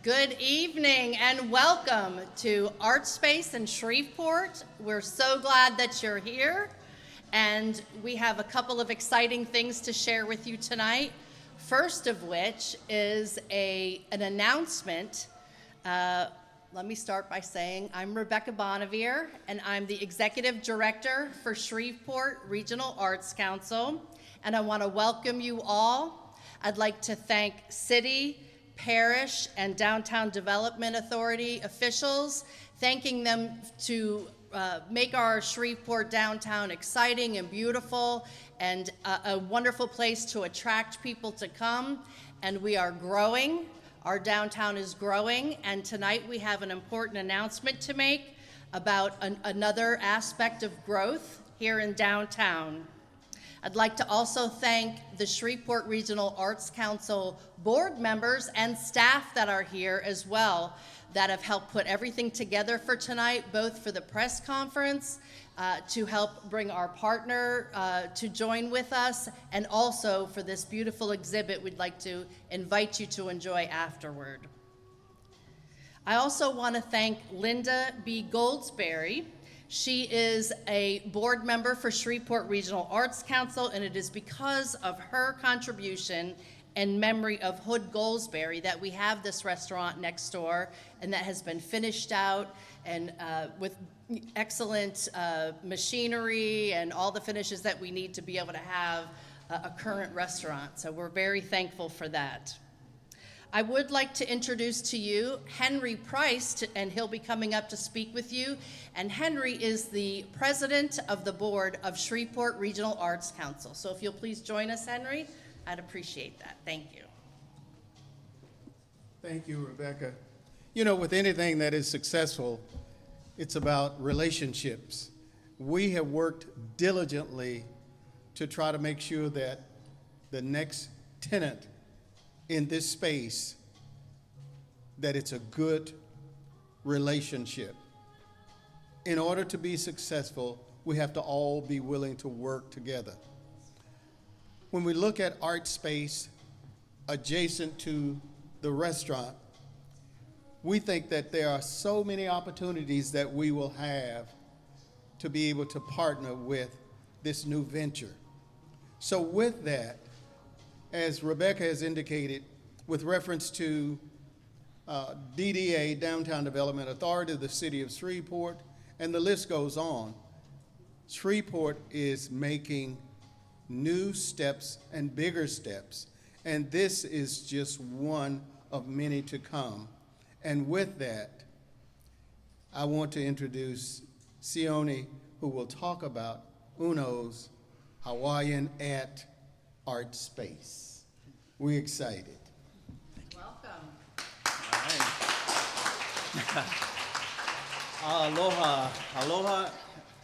Good evening and welcome to Art Space in Shreveport. We're so glad that you're here, and we have a couple of exciting things to share with you tonight. First of which is an announcement. Let me start by saying I'm Rebecca Bonnevier, and I'm the Executive Director for Shreveport Regional Arts Council, and I want to welcome you all. I'd like to thank City, Parish, and Downtown Development Authority officials, thanking them to make our Shreveport downtown exciting and beautiful and a wonderful place to attract people to come. And we are growing. Our downtown is growing, and tonight we have an important announcement to make about another aspect of growth here in downtown. I'd like to also thank the Shreveport Regional Arts Council board members and staff that are here as well that have helped put everything together for tonight, both for the press conference, to help bring our partner to join with us, and also for this beautiful exhibit we'd like to invite you to enjoy afterward. I also want to thank Linda B. Goldsberry. She is a board member for Shreveport Regional Arts Council, and it is because of her contribution in memory of Hood Goldsberry that we have this restaurant next door, and that has been finished out and with excellent machinery and all the finishes that we need to be able to have a current restaurant. So we're very thankful for that. I would like to introduce to you Henry Price, and he'll be coming up to speak with you. And Henry is the president of the board of Shreveport Regional Arts Council. So if you'll please join us, Henry, I'd appreciate that. Thank you. Thank you, Rebecca. You know, with anything that is successful, it's about relationships. We have worked diligently to try to make sure that the next tenant in this space, that it's a good relationship. In order to be successful, we have to all be willing to work together. When we look at art space adjacent to the restaurant, we think that there are so many opportunities that we will have to be able to partner with this new venture. So with that, as Rebecca has indicated, with reference to DDA, Downtown Development Authority of the City of Shreveport, and the list goes on, Shreveport is making new steps and bigger steps, and this is just one of many to come. And with that, I want to introduce Sione, who will talk about Uno's Hawaiian at Art Space. We're excited. Welcome. All right. Aloha, aloha,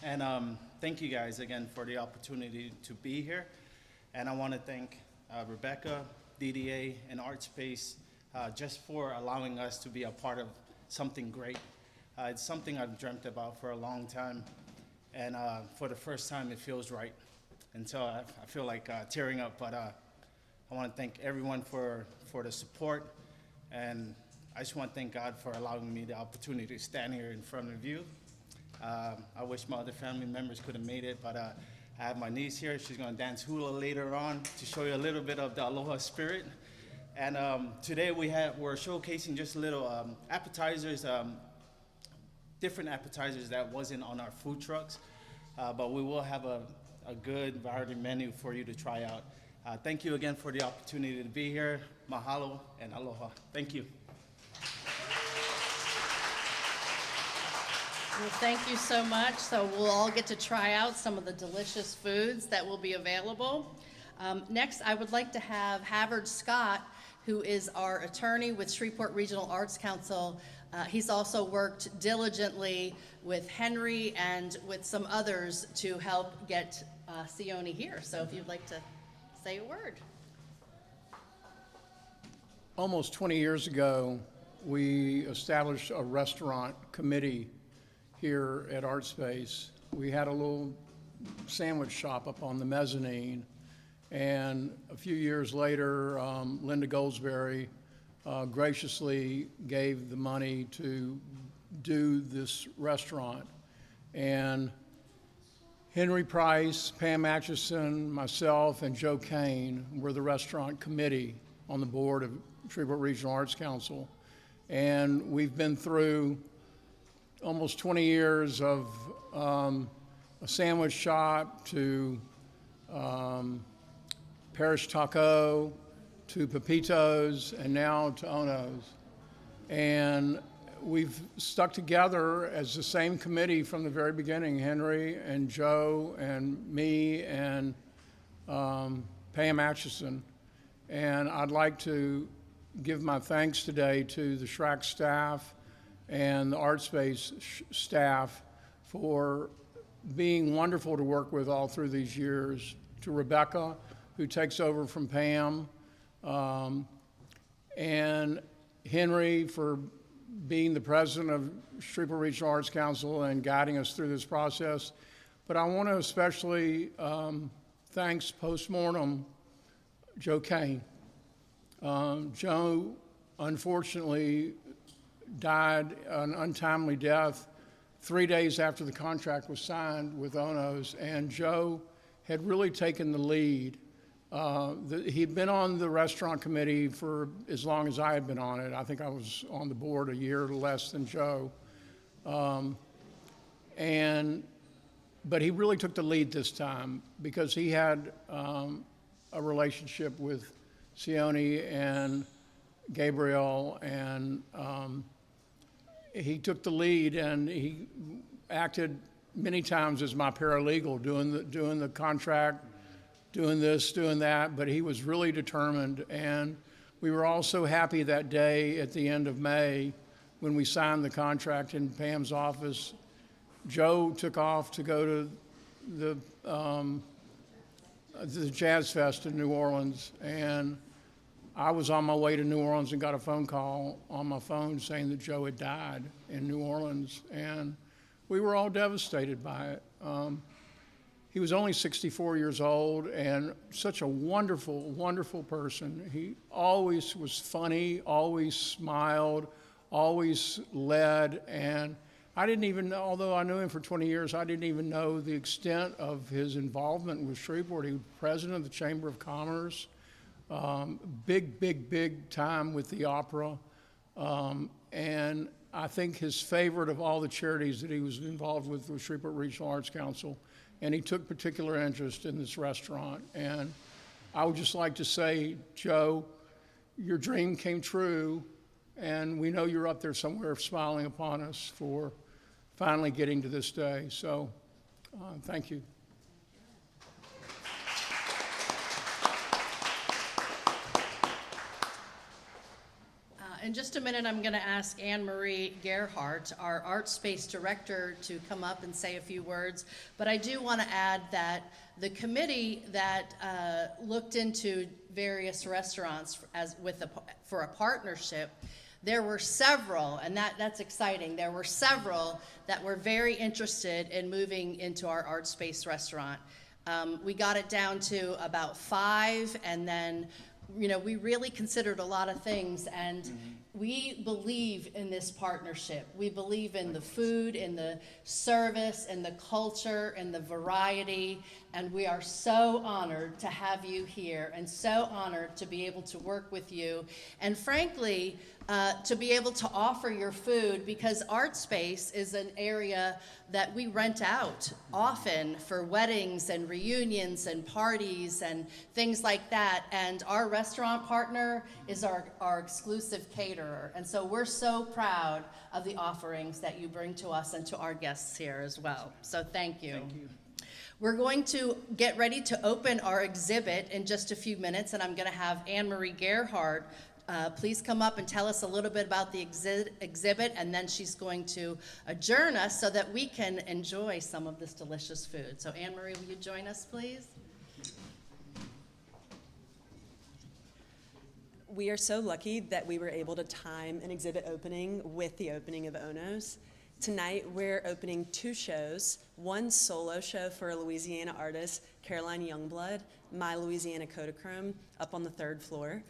and thank you guys again for the opportunity to be here. And I want to thank Rebecca, DDA, and Art Space just for allowing us to be a part of something great. It's something I've dreamt about for a long time, and for the first time it feels right. And so I feel like tearing up, but I want to thank everyone for the support, and I just want to thank God for allowing me the opportunity to stand here in front of you. I wish my other family members could have made it, but I have my niece here. She's going to dance hula later on to show you a little bit of the aloha spirit. And today we're showcasing just little appetizers, different appetizers that wasn't on our food trucks, but we will have a good variety menu for you to try out. Thank you again for the opportunity to be here. Mahalo and aloha. Thank you. Well, thank you so much. So we'll all get to try out some of the delicious foods that will be available. Next, I would like to have Havard Scott, who is our attorney with Shreveport Regional Arts Council. He's also worked diligently with Henry and with some others to help get Sione here. So if you'd like to say a word. Almost 20 years ago, we established a restaurant committee here at Art Space. We had a little sandwich shop up on the mezzanine, and a few years later, Linda Goldsberry graciously gave the money to do this restaurant. And Henry Price, Pam Atchison, myself, and Joe Kane were the restaurant committee on the board of Shreveport Regional Arts Council. And we've been through almost 20 years of a sandwich shop to Parish Taco to Pepito's and now to Ono's. And we've stuck together as the same committee from the very beginning, Henry and Joe and me and Pam Atchison. And I'd like to give my thanks today to the SRAC staff and the Art Space staff for being wonderful to work with all through these years, to Rebecca, who takes over from Pam, and Henry for being the president of Shreveport Regional Arts Council and guiding us through this process. But I want to especially thanks postmortem Joe Kane. Joe unfortunately died an untimely death 3 days after the contract was signed with Ono's, and Joe had really taken the lead. He'd been on the restaurant committee for as long as I had been on it. I think I was on the board a year less than Joe. But he really took the lead this time because he had a relationship with Sione and Gabriel, and he took the lead, and he acted many times as my paralegal, doing the contract, doing this, doing that, but he was really determined. And we were all so happy that day at the end of May when we signed the contract in Pam's office. Joe took off to go to the Jazz Fest in New Orleans, and I was on my way to New Orleans and got a phone call on my phone saying that Joe had died in New Orleans, and we were all devastated by it. He was only 64 years old and such a wonderful, wonderful person. He always was funny, always smiled, always led, and I didn't even know, although I knew him for 20 years, I didn't even know the extent of his involvement with Shreveport. He was president of the Chamber of Commerce, big time with the opera, and I think his favorite of all the charities that he was involved with was Shreveport Regional Arts Council, and he took particular interest in this restaurant. And I would just like to say, Joe, your dream came true, and we know you're up there somewhere smiling upon us for finally getting to this day. So thank you. In just a minute, I'm going to ask Anne-Marie Gerhardt, our Art Space Director, to come up and say a few words. But I do want to add that the committee that looked into various restaurants for a partnership, there were several, and that's exciting. There were several that were very interested in moving into our Art Space restaurant. We got it down to about 5, and then we really considered a lot of things, and we believe in this partnership. We believe in the food, in the service, in the culture, in the variety, and we are so honored to have you here and so honored to be able to work with you, and frankly, to be able to offer your food, because Art Space is an area that we rent out often for weddings and reunions and parties and things like that. And our restaurant partner is our exclusive caterer. And so we're so proud of the offerings that you bring to us and to our guests here as well. So thank you. Thank you. We're going to get ready to open our exhibit in just a few minutes, and I'm going to have Anne-Marie Gerhardt please come up and tell us a little bit about the exhibit, and then she's going to adjourn us so that we can enjoy some of this delicious food. So Anne-Marie, will you join us, please? We are so lucky that we were able to time an exhibit opening with the opening of Ono's. Tonight, we're opening 2 shows, one solo show for a Louisiana artist, Caroline Youngblood, My Louisiana Kodachrome, up on the 3rd floor.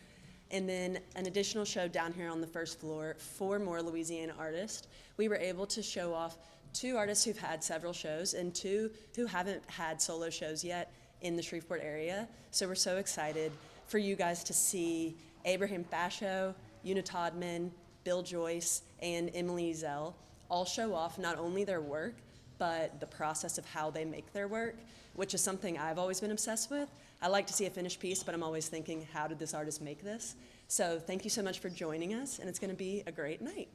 And then an additional show down here on the first floor, 4 more Louisiana artists. We were able to show off 2 artists who've had several shows and 2 who haven't had solo shows yet in the Shreveport area. So we're so excited for you guys to see Abraham Fasho, Una Todman, Bill Joyce, and Emily Zell all show off not only their work, but the process of how they make their work, which is something I've always been obsessed with. I like to see a finished piece, but I'm always thinking, how did this artist make this? So thank you so much for joining us, and it's going to be a great night.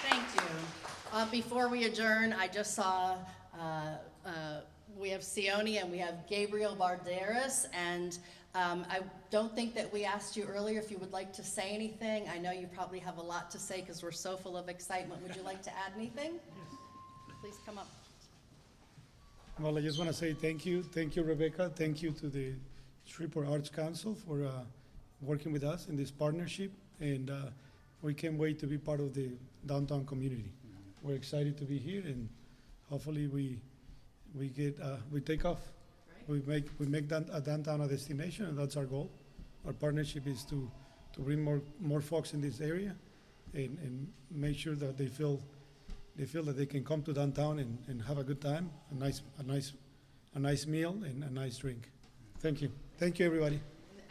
Thank you. Before we adjourn, I just saw we have Sione and we have Gabriel Barderas, and I don't think that we asked you earlier if you would like to say anything. I know you probably have a lot to say because we're so full of excitement. Would you like to add anything? Please come up. Well, I just want to say thank you. Thank you, Rebecca. Thank you to the Shreveport Arts Council for working with us in this partnership. And we can't wait to be part of the downtown community. We're excited to be here, and hopefully we take off. We make downtown a destination, and that's our goal. Our partnership is to bring more folks in this area and make sure that they feel that they can come to downtown and have a good time, a nice meal and a nice drink. Thank you. Thank you, everybody.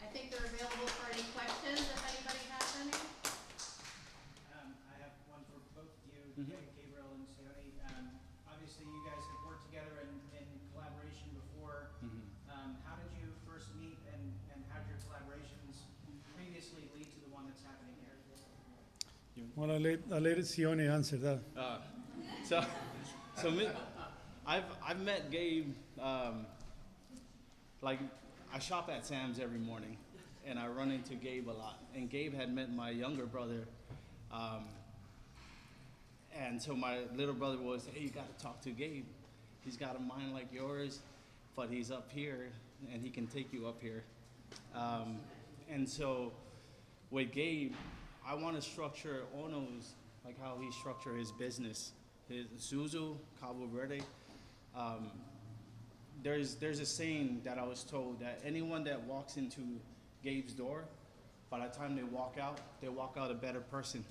I think they're available for any questions if anybody has any. I have one for both of you, Gabriel and Sione. Obviously, you guys have worked together in collaboration before. How did you first meet, and how did your collaborations previously lead to the one that's happening here? Well, I'll let Sione answer that. So I've met Gabe, like I shop at Sam's every morning, and I run into Gabe a lot. And Gabe had met my younger brother, and so my little brother was, hey, you got to talk to Gabe. He's got a mind like yours, but he's up here, and he can take you up here. And so with Gabe, I want to structure Ono's like how he structured his business. His Zuzu, Cabo Verde. There's a saying that I was told that anyone that walks into Gabe's door, by the time they walk out a better person.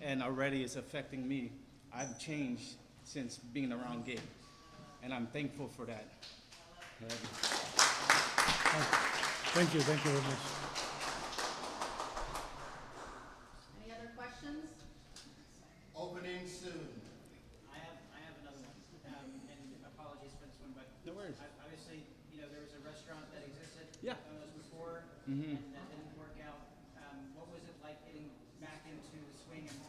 And already it's affecting me. I've changed since being around Gabe, and I'm thankful for that. Thank you very much. Any other questions? Opening soon. I have another one, and apologies for this one, but No worries. obviously, there was a restaurant that existed Yeah. before, and that didn't work out. What was it like getting back into the swing and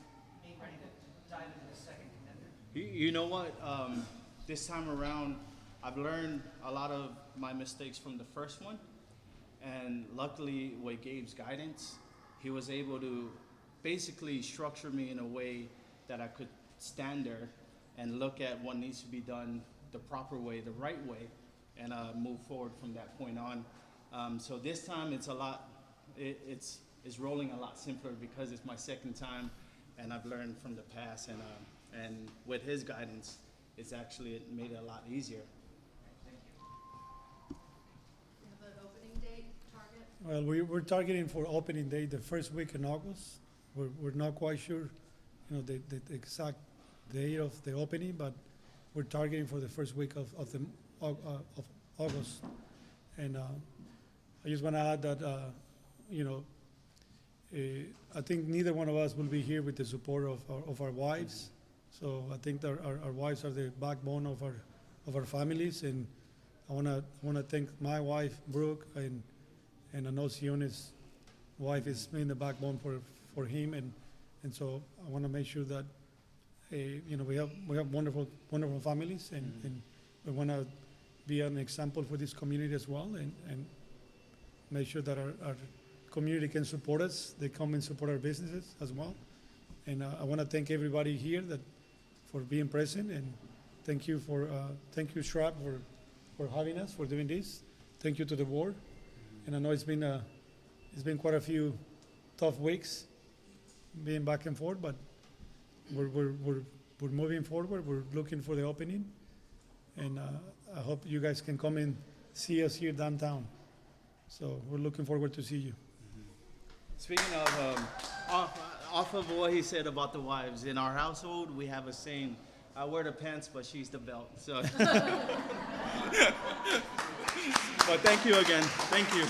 being ready to dive into the second contender? You know what? This time around, I've learned a lot of my mistakes from the first one, and luckily, with Gabe's guidance, he was able to basically structure me in a way that I could stand there and look at what needs to be done the proper way, the right way, and move forward from that point on. So this time it's it's rolling a lot simpler because it's my second time, and I've learned from the past, and with his guidance, it made it a lot easier. You have an opening date target? Well, we're targeting for opening day the first week in August. We're not quite sure, the exact date of the opening, but we're targeting for the first week of August. And I just want to add that, I think neither one of us will be here with the support of our wives. So I think that our wives are the backbone of our families, and I want to thank my wife, Brooke, and I know Sione's wife is being the backbone for him, and so I want to make sure that we have wonderful families, and we want to be an example for this community as well, and make sure that our community can support us. They come and support our businesses as well. And I want to thank everybody here for being present, and thank you SRAC for having us, for doing this. Thank you to the board. And I know it's been quite a few tough weeks being back and forth, but we're moving forward. We're looking for the opening, And I hope you guys can come and see us here downtown. So we're looking forward to see you. Speaking of, off of what he said about the wives, in our household, we have a saying, I wear the pants, but she's the belt, so. But thank you again, thank you.